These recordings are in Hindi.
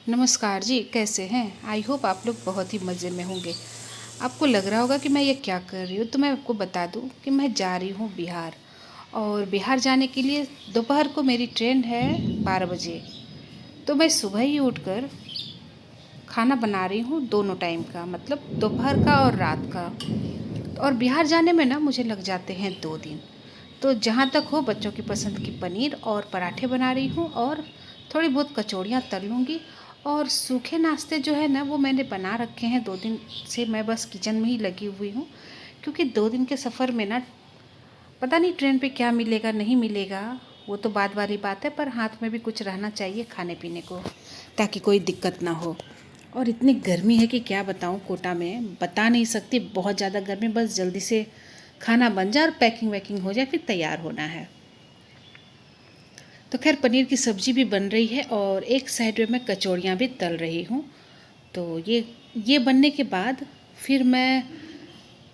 नमस्कार जी, कैसे हैं? आई होप आप लोग बहुत ही मज़े में होंगे। आपको लग रहा होगा कि मैं ये क्या कर रही हूँ, तो मैं आपको बता दूँ कि मैं जा रही हूँ बिहार। और बिहार जाने के लिए दोपहर को मेरी ट्रेन है 12 बजे। तो मैं सुबह ही उठकर खाना बना रही हूँ दोनों टाइम का, मतलब दोपहर का और रात का। और बिहार जाने में ना मुझे लग जाते हैं 2 दिन। तो जहाँ तक हो बच्चों की पसंद की पनीर और पराठे बना रही हूँ, और थोड़ी बहुत कचौड़ियाँ तल लूँगी। और सूखे नाश्ते जो है ना वो मैंने बना रखे हैं 2 दिन से। मैं बस किचन में ही लगी हुई हूँ, क्योंकि 2 दिन के सफ़र में ना पता नहीं ट्रेन पे क्या मिलेगा नहीं मिलेगा, वो तो बाद वाली बात है, पर हाथ में भी कुछ रहना चाहिए खाने पीने को, ताकि कोई दिक्कत ना हो। और इतनी गर्मी है कि क्या बताऊँ, कोटा में बता नहीं सकती, बहुत ज़्यादा गर्मी। बस जल्दी से खाना बन जाए और पैकिंग वैकिंग हो जाए, फिर तैयार होना है। तो खैर पनीर की सब्ज़ी भी बन रही है और एक साइड में मैं कचौड़ियाँ भी तल रही हूँ। तो ये बनने के बाद फिर मैं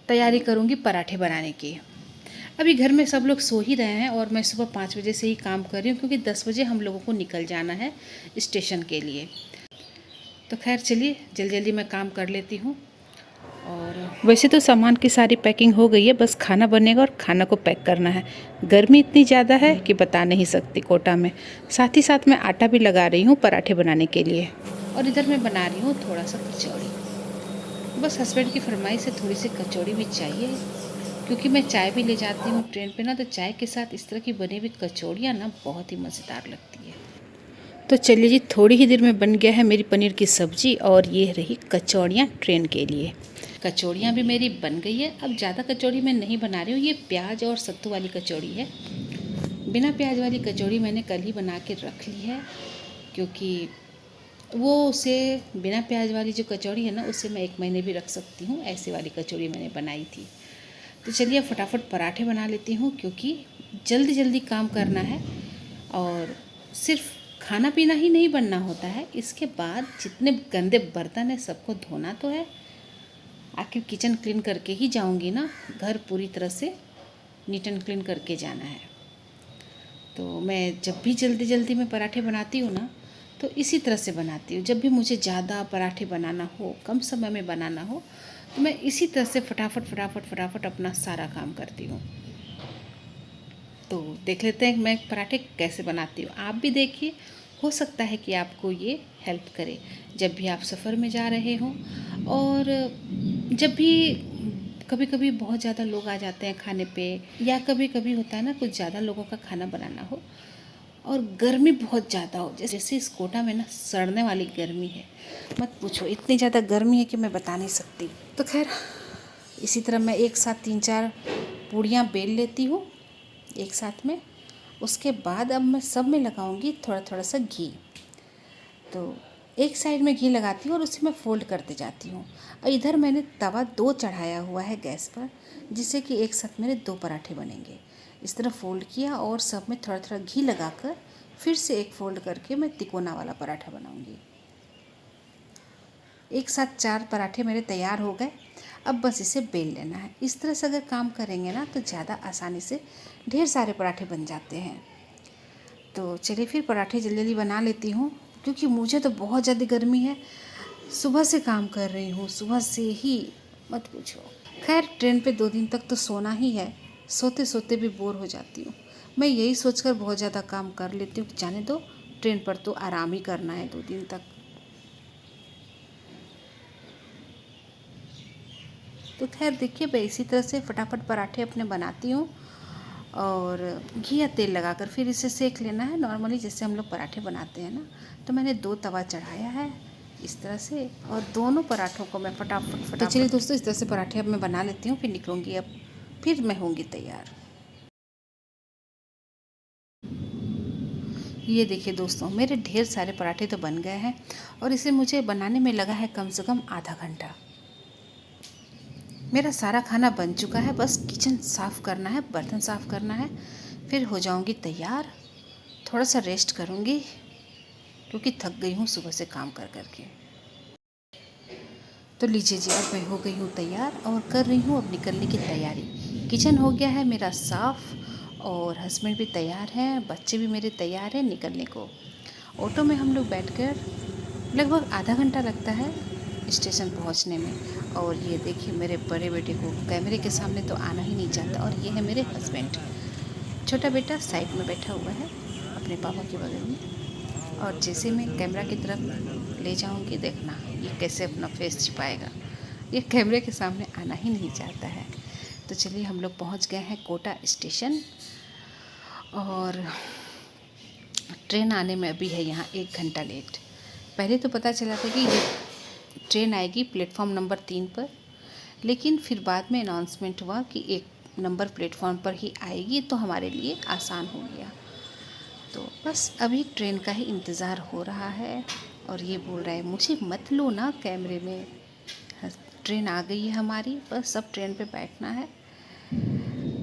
तैयारी करूँगी पराठे बनाने की। अभी घर में सब लोग सो ही रहे हैं और मैं सुबह 5 बजे से ही काम कर रही हूँ, क्योंकि 10 बजे हम लोगों को निकल जाना है स्टेशन के लिए। तो खैर चलिए जल्दी जल्दी मैं काम कर लेती हूँ। और वैसे तो सामान की सारी पैकिंग हो गई है, बस खाना बनेगा और खाना को पैक करना है। गर्मी इतनी ज़्यादा है कि बता नहीं सकती कोटा में। साथ ही साथ मैं आटा भी लगा रही हूँ पराठे बनाने के लिए। और इधर मैं बना रही हूँ थोड़ा सा कचौड़ी। बस हस्बैंड की फरमाइश से थोड़ी सी कचौड़ी भी चाहिए, क्योंकि मैं चाय भी ले जाती हूँ ट्रेन पे ना, तो चाय के साथ इस तरह की बनी हुई कचौड़ियाँ ना बहुत ही मज़ेदार लगती है। तो चलिए जी, थोड़ी ही देर में बन गया है मेरी पनीर की सब्ज़ी, और ये रही कचौड़ियाँ ट्रेन के लिए। कचौड़ियाँ भी मेरी बन गई है। अब ज़्यादा कचौड़ी मैं नहीं बना रही हूँ, ये प्याज और सत्तू वाली कचौड़ी है। बिना प्याज वाली कचौड़ी मैंने कल ही बना के रख ली है, क्योंकि वो उसे बिना प्याज वाली जो कचौड़ी है ना, उसे मैं 1 महीने भी रख सकती हूँ। ऐसे वाली कचौड़ी मैंने बनाई थी। तो चलिए फटाफट पराठे बना लेती हूँ, क्योंकि जल्दी जल्दी काम करना है। और सिर्फ खाना पीना ही नहीं बनना होता है, इसके बाद जितने गंदे बर्तन हैं सबको धोना तो है। आखिर किचन क्लीन करके ही जाऊंगी ना, घर पूरी तरह से नीट एंड क्लीन करके जाना है। तो मैं जब भी जल्दी जल्दी में पराठे बनाती हूँ ना, तो इसी तरह से बनाती हूँ। जब भी मुझे ज़्यादा पराठे बनाना हो, कम समय में बनाना हो, तो मैं इसी तरह से फटाफट फटाफट फटाफट अपना सारा काम करती हूँ। तो देख लेते हैं मैं पराठे कैसे बनाती हूँ। आप भी देखिए, हो सकता है कि आपको ये हेल्प करे जब भी आप सफ़र में जा रहे हों। और जब भी कभी कभी बहुत ज़्यादा लोग आ जाते हैं खाने पे, या कभी कभी होता है ना कुछ ज़्यादा लोगों का खाना बनाना हो और गर्मी बहुत ज़्यादा हो, जैसे इस कोटा में ना सड़ने वाली गर्मी है, मत पूछो। इतनी ज़्यादा गर्मी है कि मैं बता नहीं सकती। तो खैर इसी तरह मैं एक साथ 3-4 पूड़ियाँ बेल लेती हूँ एक साथ में। उसके बाद अब मैं सब में लगाऊंगी थोड़ा थोड़ा सा घी। तो एक साइड में घी लगाती हूँ और उसे मैं फोल्ड करते जाती हूँ। और इधर मैंने तवा 2 चढ़ाया हुआ है गैस पर, जिससे कि एक साथ मेरे 2 पराठे बनेंगे। इस तरह फोल्ड किया और सब में थोड़ा थोड़ा घी लगाकर फिर से एक फोल्ड करके मैं तिकोना वाला पराठा बनाऊंगी। एक साथ 4 पराठे मेरे तैयार हो गए। अब बस इसे बेल लेना है। इस तरह से अगर काम करेंगे ना तो ज़्यादा आसानी से ढेर सारे पराठे बन जाते हैं। तो चलिए फिर पराठे जल्दी जल्दी बना लेती हूँ, क्योंकि मुझे तो बहुत ज़्यादा गर्मी है। सुबह से काम कर रही हूँ, सुबह से ही, मत पूछो। खैर ट्रेन पे 2 दिन तक तो सोना ही है, सोते सोते भी बोर हो जाती हूँ। मैं यही सोचकर बहुत ज़्यादा काम कर लेती हूँ कि जाने दो, ट्रेन पर तो आराम ही करना है 2 दिन तक। तो खैर देखिए, मैं इसी तरह से फटाफट पराठे अपने बनाती हूँ। और घी या तेल लगाकर फिर इसे सेक लेना है, नॉर्मली जैसे हम लोग पराठे बनाते हैं ना। तो मैंने 2 तवा चढ़ाया है इस तरह से, और दोनों पराठों को मैं फटाफट तो चलिए दोस्तों, इस तरह से पराठे अब मैं बना लेती हूँ, फिर निकलूँगी। अब फिर मैं होंगी तैयार। ये देखिए दोस्तों, मेरे ढेर सारे पराठे तो बन गए हैं, और इसे मुझे बनाने में लगा है कम से कम आधा घंटा। मेरा सारा खाना बन चुका है, बस किचन साफ़ करना है, बर्तन साफ़ करना है, फिर हो जाऊंगी तैयार। थोड़ा सा रेस्ट करूंगी, क्योंकि थक गई हूँ सुबह से काम कर कर के। तो लीजिए जी, अब मैं हो गई हूँ तैयार और कर रही हूँ अब निकलने की तैयारी। किचन हो गया है मेरा साफ़, और हस्बैंड भी तैयार हैं, बच्चे भी मेरे तैयार हैं निकलने को। ऑटो में हम लोग बैठकर लगभग आधा घंटा लगता है स्टेशन पहुंचने में। और ये देखिए मेरे बड़े बेटे को कैमरे के सामने तो आना ही नहीं चाहता। और ये है मेरे हस्बैंड। छोटा बेटा साइड में बैठा हुआ है अपने पापा के बगल में। और जैसे मैं कैमरा की तरफ ले जाऊंगी, देखना ये कैसे अपना फेस छिपाएगा। ये कैमरे के सामने आना ही नहीं चाहता है। तो चलिए हम लोग पहुंच गए हैं कोटा स्टेशन। और ट्रेन आने में अभी है यहाँ 1 घंटा लेट। पहले तो पता चला था कि ये ट्रेन आएगी प्लेटफॉर्म नंबर 3 पर, लेकिन फिर बाद में अनाउंसमेंट हुआ कि 1 नंबर प्लेटफॉर्म पर ही आएगी, तो हमारे लिए आसान हो गया। तो बस अभी ट्रेन का ही इंतज़ार हो रहा है। और ये बोल रहा है मुझे मत लो ना कैमरे में, ट्रेन आ गई है हमारी, बस सब ट्रेन पे बैठना है।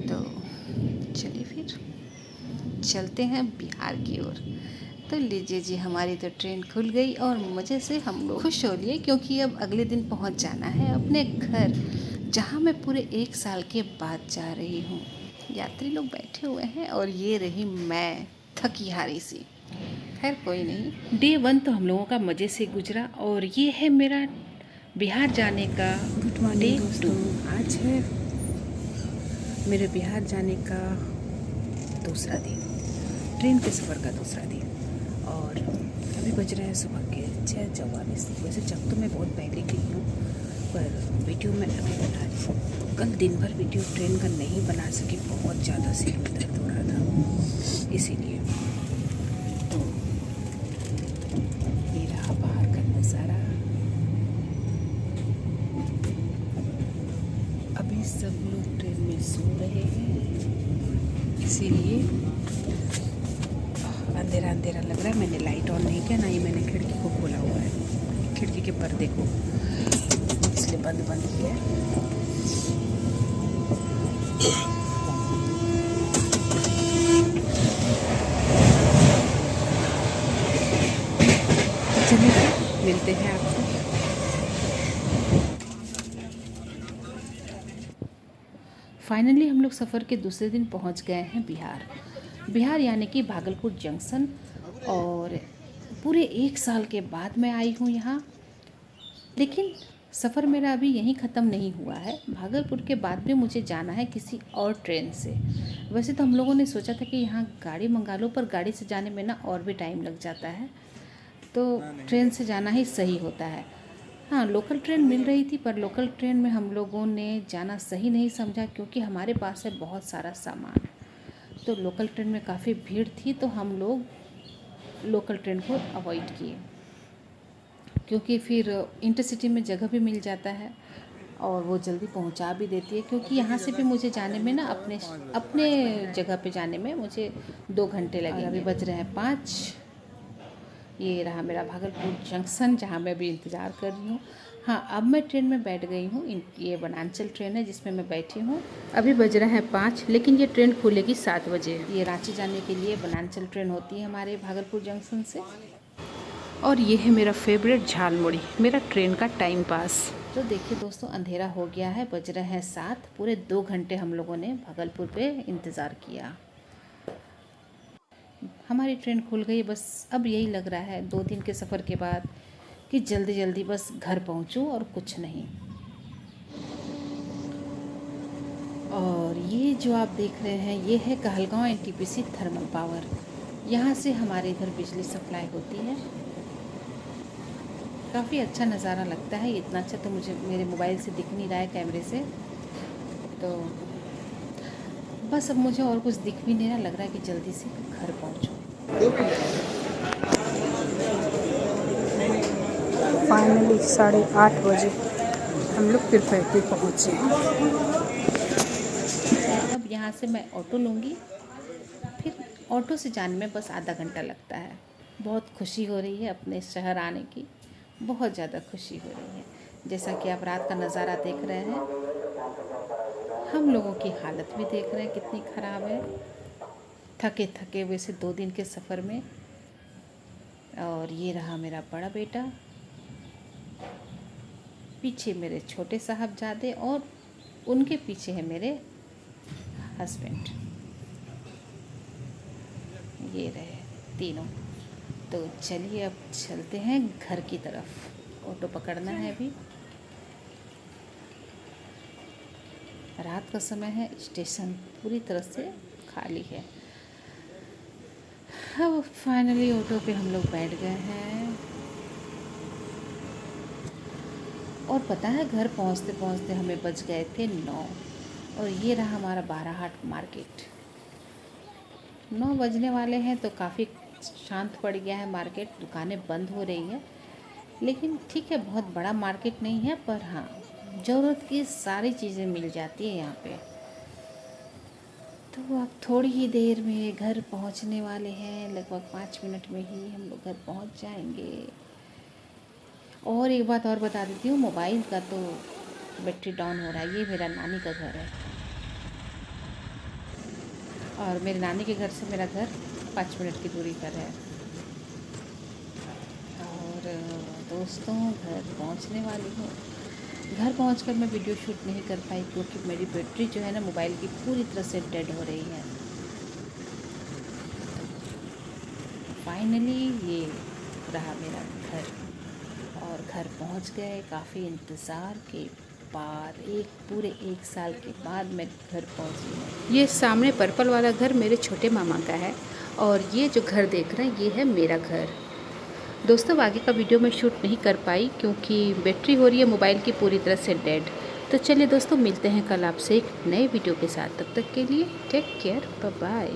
तो चलिए फिर चलते हैं बिहार की ओर। तो लीजिए जी, हमारी तो ट्रेन खुल गई और मज़े से हम लोग खुश हो लिए, क्योंकि अब अगले दिन पहुंच जाना है अपने घर, जहां मैं पूरे 1 साल के बाद जा रही हूं। यात्री लोग बैठे हुए हैं और ये रही मैं थकी हारी सी। खैर कोई नहीं, डे 1 तो हम लोगों का मज़े से गुजरा। और ये है मेरा बिहार जाने का गुड मॉर्निंग दोस्तों। आज है मेरे बिहार जाने का दूसरा दिन, ट्रेन के सफ़र का दूसरा दिन। और अभी बज रहे हैं सुबह के 6:44। वैसे जब तो मैं बहुत पहले गई हूँ, पर वीडियो मैं अभी बना रही हूँ। कल दिन भर वीडियो ट्रेन का नहीं बना सकी, बहुत ज़्यादा सिर में दर्द हो रहा था, इसीलिए। तो ये रहा बाहर का नज़ारा। अभी सब लोग ट्रेन में सो रहे हैं, इसीलिए अंधेरा अंधेरा लग रहा है। मैंने लाइट ऑन नहीं किया, ना ही मैंने खिड़की को खोला हुआ है, खिड़की के पर्दे को, इसलिए बंद किया है। चलिए मिलते हैं आपसे। फाइनली हम लोग सफ़र के दूसरे दिन पहुंच गए हैं बिहार यानी कि भागलपुर जंक्शन। और पूरे 1 साल के बाद मैं आई हूँ यहाँ। लेकिन सफ़र मेरा अभी यहीं ख़त्म नहीं हुआ है। भागलपुर के बाद भी मुझे जाना है किसी और ट्रेन से। वैसे तो हम लोगों ने सोचा था कि यहाँ गाड़ी मंगा लो, पर गाड़ी से जाने में ना और भी टाइम लग जाता है, तो ट्रेन से जाना ही सही होता है। हाँ, लोकल ट्रेन मिल रही थी, पर लोकल ट्रेन में हम लोगों ने जाना सही नहीं समझा, क्योंकि हमारे पास है बहुत सारा सामान। तो लोकल ट्रेन में काफ़ी भीड़ थी, तो हम लोग लोकल ट्रेन को अवॉइड किए, क्योंकि फिर इंटरसिटी में जगह भी मिल जाता है और वो जल्दी पहुंचा भी देती है। क्योंकि यहाँ से भी मुझे जाने में ना अपने जगह पे जाने में मुझे 2 घंटे लगे। अभी बज रहे हैं 5। ये रहा मेरा भागलपुर जंक्शन, जहाँ मैं अभी इंतज़ार कर रही हूँ। हाँ, अब मैं ट्रेन में बैठ गई हूँ। ये वनांचल ट्रेन है जिसमें मैं बैठी हूँ। अभी बज रहा है 5, लेकिन ये ट्रेन खुलेगी 7 बजे। ये रांची जाने के लिए वनांचल ट्रेन होती है हमारे भागलपुर जंक्शन से। और ये है मेरा फेवरेट झालमुड़ी, मेरा ट्रेन का टाइम पास। तो देखिए दोस्तों, अंधेरा हो गया है, बज रहे हैं 7। पूरे 2 घंटे हम लोगों ने भागलपुर पे इंतज़ार किया। हमारी ट्रेन खुल गई। बस अब यही लग रहा है 2 दिन के सफ़र के बाद कि जल्दी जल्दी बस घर पहुंचूं और कुछ नहीं। और ये जो आप देख रहे हैं, ये है कहलगांव एनटीपीसी थर्मल पावर। यहाँ से हमारे इधर बिजली सप्लाई होती है। काफ़ी अच्छा नज़ारा लगता है। इतना अच्छा तो मुझे मेरे मोबाइल से दिख नहीं रहा है, कैमरे से। तो बस अब मुझे और कुछ दिख भी नहीं रहा, लग रहा है कि जल्दी से घर पहुँचूँ। फाइनली 8:30 बजे हम लोग तिरुपति पहुँचे। अब यहाँ से मैं ऑटो लूँगी, फिर ऑटो से जाने में बस आधा घंटा लगता है। बहुत खुशी हो रही है अपने शहर आने की, बहुत ज़्यादा खुशी हो रही है। जैसा कि आप रात का नज़ारा देख रहे हैं, हम लोगों की हालत भी देख रहे हैं कितनी ख़राब है, थके थके हुए से 2 दिन के सफ़र में। और ये रहा मेरा बड़ा बेटा, पीछे मेरे छोटे साहबजादे, और उनके पीछे है मेरे हस्बैंड। ये रहे तीनों। तो चलिए अब चलते हैं घर की तरफ। ऑटो पकड़ना है अभी। रात का समय है, स्टेशन पूरी तरह से खाली है। अब फाइनली ऑटो पे हम लोग बैठ गए हैं और पता है घर पहुंचते पहुंचते हमें बज गए थे 9 और ये रहा हमारा बाराहाट मार्केट। 9 बजने वाले हैं तो काफ़ी शांत पड़ गया है मार्केट, दुकानें बंद हो रही है। लेकिन ठीक है, बहुत बड़ा मार्केट नहीं है, पर हाँ ज़रूरत की सारी चीज़ें मिल जाती है यहाँ पे। तो अब थोड़ी ही देर में घर पहुँचने वाले हैं, लगभग 5 मिनट में ही हम लोग घर पहुँच जाएंगे। और एक बात और बता देती हूँ, मोबाइल का तो बैटरी डाउन हो रहा है। ये मेरा नानी का घर है और मेरे नानी के घर से मेरा घर 5 मिनट की दूरी पर है। और दोस्तों घर पहुंचने वाली हूँ। घर पहुंचकर मैं वीडियो शूट नहीं कर पाई क्योंकि मेरी बैटरी जो है ना मोबाइल की पूरी तरह से डेड हो रही है। फाइनली ये रहा मेरा घर और घर पहुंच गए। काफ़ी इंतज़ार के बाद पूरे 1 साल के बाद मैं घर पहुंची हूँ। ये सामने पर्पल वाला घर मेरे छोटे मामा का है और ये जो घर देख रहे हैं ये है मेरा घर। दोस्तों आगे का वीडियो मैं शूट नहीं कर पाई क्योंकि बैटरी हो रही है मोबाइल की पूरी तरह से डेड। तो चलिए दोस्तों मिलते हैं कल आपसे एक नए वीडियो के साथ। तब तक के लिए टेक केयर, बाय बाय।